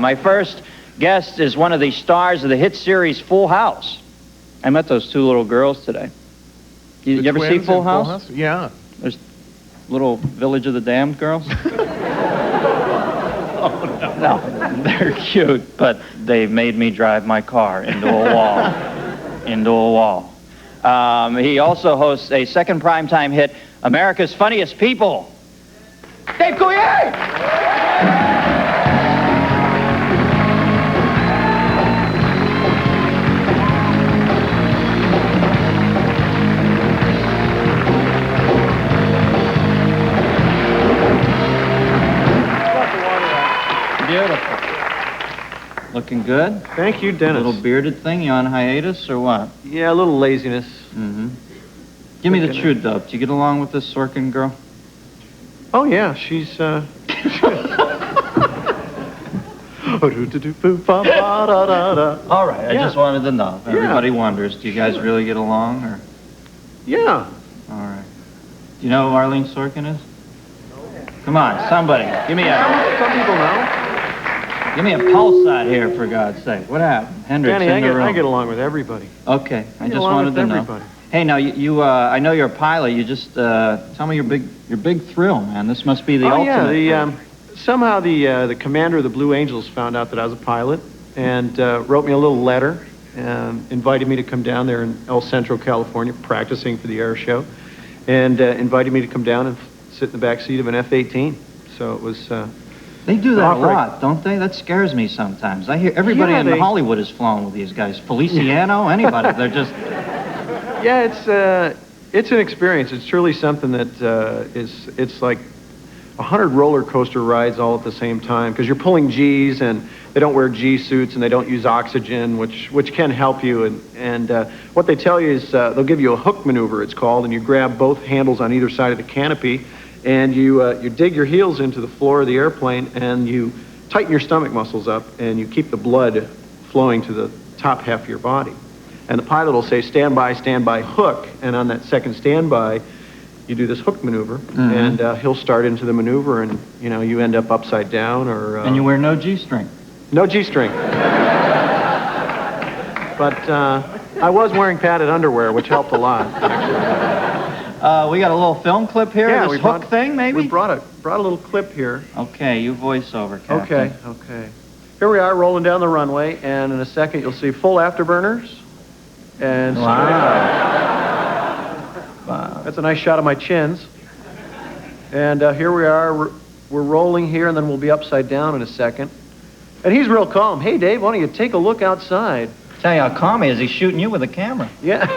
My first guest is one of the stars of the hit series Full House. I met those two little girls today. You ever see Full House? Yeah. There's little Village of the Damned girls. Oh, no, they're cute, but they made me drive my car into a wall. Into a wall. He also hosts a second primetime hit, America's Funniest People. Dave Coulier! Beautiful. Looking good? Thank you, Dennis. A little bearded thing? You on hiatus or what? Yeah, a little laziness. Mm-hmm. Give me the truth, though. Do you get along with this Sorkin girl? Oh, yeah, she's, All right, I just wanted to know. Everybody wonders, do you guys really get along, or? Yeah. All right. Do you know who Arlene Sorkin is? Come on, somebody. Give me a... Some people know. Give me a pulse out here, for God's sake. What happened? Hendrix Danny, in the room. I get along with everybody. Okay, I just wanted to know. Hey, now, I know you're a pilot. You just, tell me your big thrill, man. This must be the ultimate. Yeah, somehow the commander of the Blue Angels found out that I was a pilot and wrote me a little letter and invited me to come down there in El Centro, California, practicing for the air show, and invited me to come down and sit in the back seat of an F-18. So it was... They do that a lot, don't they? That scares me sometimes. I hear everybody in Hollywood has flown with these guys. Feliciano, anybody. They're just... Yeah, it's an experience. It's truly something that it's like 100 roller coaster rides all at the same time, because you're pulling G's and they don't wear G suits and they don't use oxygen, which can help you. And what they tell you is they'll give you a hook maneuver, it's called, and you grab both handles on either side of the canopy, and you dig your heels into the floor of the airplane, and you tighten your stomach muscles up, and you keep the blood flowing to the top half of your body. And the pilot will say, stand by, hook. And on that second standby, you do this hook maneuver, and he'll start into the maneuver, and, you end up upside down or... and you wear no G-string? No G-string. But I was wearing padded underwear, which helped a lot, actually. We got a little film clip here, yeah, this hook thing, maybe? We brought a little clip here. Okay, you voice over, Captain. Okay. Here we are rolling down the runway, and in a second you'll see full afterburners. And wow. That's a nice shot of my chins. And here we are, we're rolling here, and then we'll be upside down in a second. And he's real calm. Hey, Dave, why don't you take a look outside? Tell you how calm he is. He's shooting you with a camera. Yeah.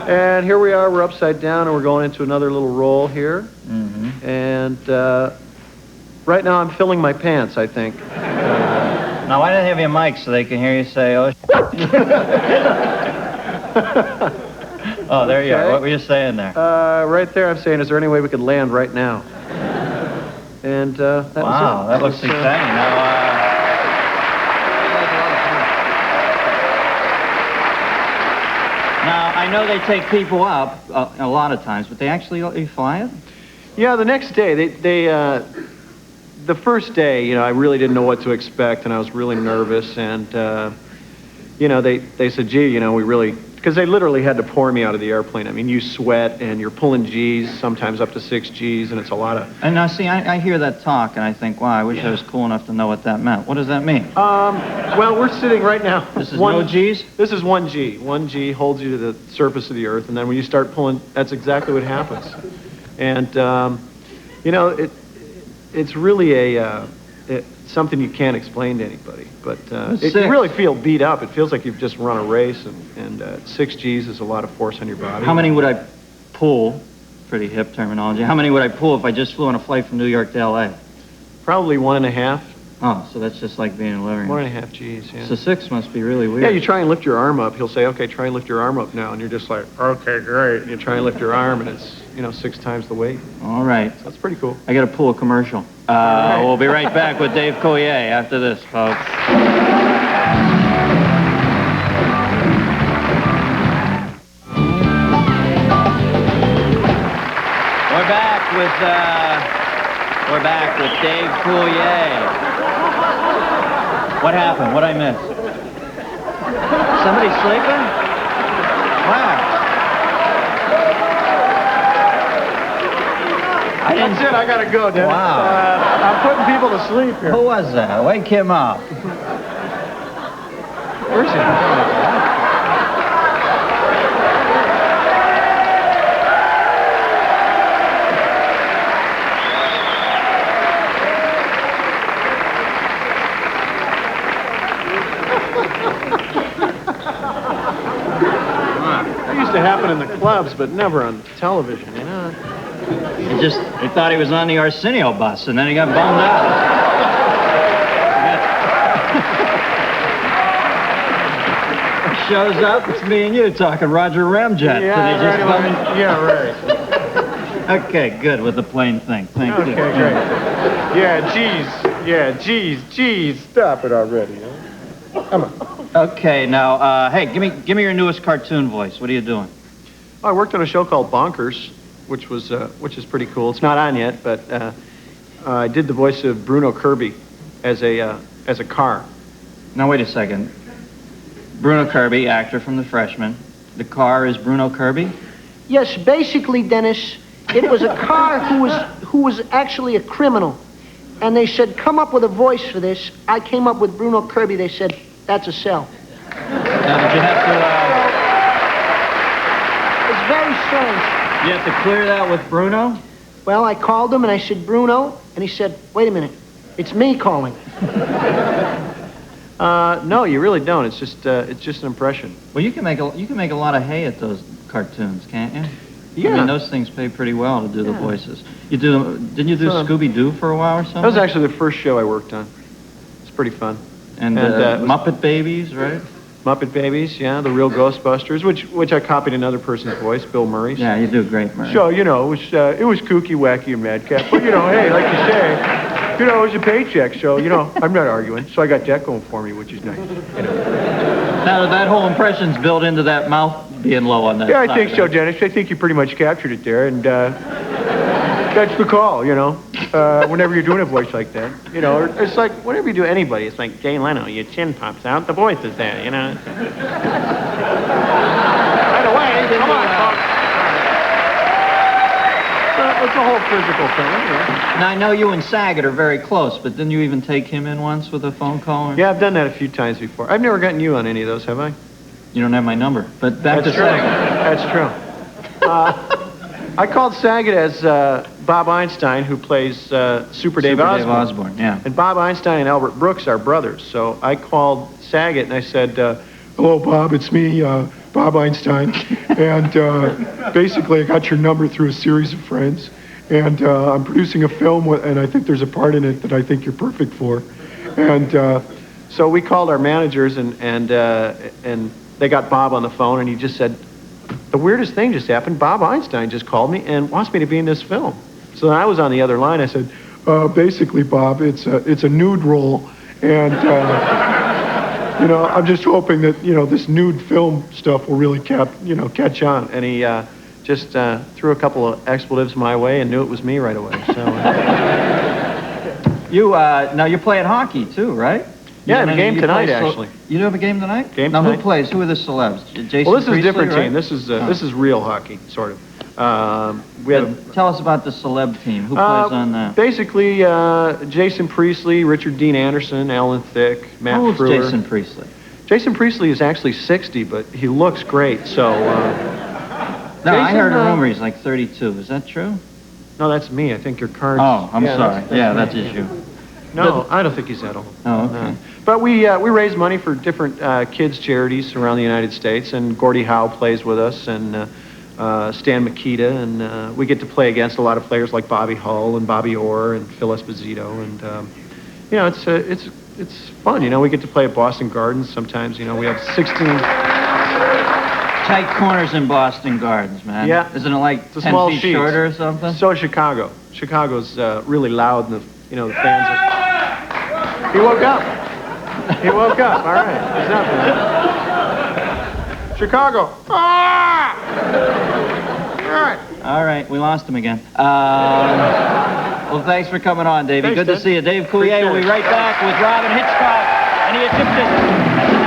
And here we are, we're upside down, and we're going into another little roll here. Mm-hmm. And right now I'm filling my pants, I think. Now, why don't they have your mic so they can hear you say, oh, oh, there you are. What were you saying there? Right there I'm saying, is there any way we could land right now? And that was it. Wow, that looks exciting. Now, I know they take people up a lot of times, but they actually let you fly it? Yeah, the next day, the first day, I really didn't know what to expect, and I was really nervous, and, they said, gee, we really, because they literally had to pour me out of the airplane. I mean, you sweat, and you're pulling G's, sometimes up to 6 G's, and it's a lot of... And now, see, I hear that talk, and I think, wow, I wish I was cool enough to know what that meant. What does that mean? Well, we're sitting right now... This is no G's? This is 1 G. 1 G holds you to the surface of the Earth, and then when you start pulling, that's exactly what happens. And, it's really something you can't explain to anybody, but you really feel beat up. It feels like you've just run a race, and 6 G's is a lot of force on your body. How many would I pull, pretty hip terminology, how many would I pull if I just flew on a flight from New York to L.A.? Probably 1.5. Oh, so that's just like being in a living room. 1.5 G's, yeah. So 6 must be really weird. Yeah, you try and lift your arm up. He'll say, okay, try and lift your arm up now, and you're just like, okay, great. And you try and lift your arm, and it's, 6 times the weight. All right. So that's pretty cool. I got to pull a commercial. We'll be right back with Dave Coulier after this, folks. We're back with We're back with Dave Coulier. What happened? What'd I miss? Somebody sleeping? Wow. That's it, I gotta go, Dennis. Wow. I'm putting people to sleep here. Who was that? Wake him up. Where's he? It used to happen in the clubs, but never on television, you know? He thought he was on the Arsenio bus, and then he got bummed out. Shows up, it's me and you talking Roger Ramjet. Yeah, right. Okay, good with the plain thing. Thank you. Okay, great. Yeah, geez, stop it already. Huh? Come on. Okay, now, hey, give me your newest cartoon voice. What are you doing? I worked on a show called Bonkers, which is pretty cool. It's not on yet, but I did the voice of Bruno Kirby as a car. Now, wait a second. Bruno Kirby, actor from The Freshman. The car is Bruno Kirby? Yes, basically, Dennis, it was a car who was actually a criminal. And they said, come up with a voice for this. I came up with Bruno Kirby. They said, that's a sell. Now, did you have to, It's very strange. you have to clear that with Bruno? Well, I called him and I said, Bruno, and he said, wait a minute, it's me calling. No, you really don't. It's just an impression. Well, you can make a lot of hay at those cartoons, can't you? Yeah. I mean, those things pay pretty well to do the voices. Didn't you do Scooby-Doo for a while or something? That was actually the first show I worked on. It's pretty fun. And Muppet Babies, right? Muppet Babies, yeah, the real Ghostbusters, which I copied another person's voice, Bill Murray's. Yeah, you do great, Murray. So, you know, it was kooky, wacky, and madcap. But, you know, hey, like you say, you know, it was a paycheck, so, you know, I'm not arguing. So I got that going for me, which is nice. You know. Now, that whole impression's built into that mouth being low on that Yeah, I side, think so, right? Dennis. I think you pretty much captured it there, and that's the call, you know, whenever you're doing a voice like that. You know, it's like, whenever you do anybody, it's like, Jay Leno, your chin pops out, the voice is there, you know. Right away, come on, folks. It's a whole physical thing, you know. Now, I know you and Saget are very close, but didn't you even take him in once with a phone call? Or... Yeah, I've done that a few times before. I've never gotten you on any of those, have I? You don't have my number, but back to Saget. Saget. That's true. I called Saget as Bob Einstein, who plays Super Dave Osborne. Yeah. And Bob Einstein and Albert Brooks are brothers. So I called Saget and I said, hello, Bob, it's me, Bob Einstein. And basically, I got your number through a series of friends. And I'm producing a film, and I think there's a part in it that I think you're perfect for. And so we called our managers, and they got Bob on the phone, and he just said, the weirdest thing just happened. Bob Einstein just called me and wants me to be in this film. So then I was on the other line. I said, basically, Bob, it's a nude role, and you know, I'm just hoping that, you know, this nude film stuff will really catch on. And he just threw a couple of expletives my way and knew it was me right away. So now you're playing hockey too, right? Yeah, I have a game tonight, actually. You do have a game tonight? Game now, tonight. who plays? Who are the celebs? Jason Well, this is Priestley, a different right? team. This is real hockey, sort of. Tell us about the celeb team. Who plays on that? Basically, Jason Priestley, Richard Dean Anderson, Alan Thicke, Matt How old's Frewer. Jason Priestley? Jason Priestley is actually 60, but he looks great, so... No, I heard a rumor he's like 32. Is that true? No, that's me. I think your card's... Oh, I'm sorry. That's that's you. No, I don't think he's that old. Oh, okay. No. But we raise money for different kids' charities around the United States, and Gordie Howe plays with us, and Stan Mikita, and we get to play against a lot of players like Bobby Hull and Bobby Orr and Phil Esposito, and you know, it's fun. You know, we get to play at Boston Gardens sometimes. You know, we have 16. Tight corners in Boston Gardens, man. Yeah. Isn't it like It's a 10 small feet sheets. shorter or something? So is Chicago. Chicago's really loud, and the fans are... He woke up. He woke up. All right. He's up, man. Chicago. Ah! All right. All right, we lost him again. Well, thanks for coming on, Davey. Thanks, Good to Ted. see you. Dave Coulier will be right back with Robin Hitchcock and the Egyptians.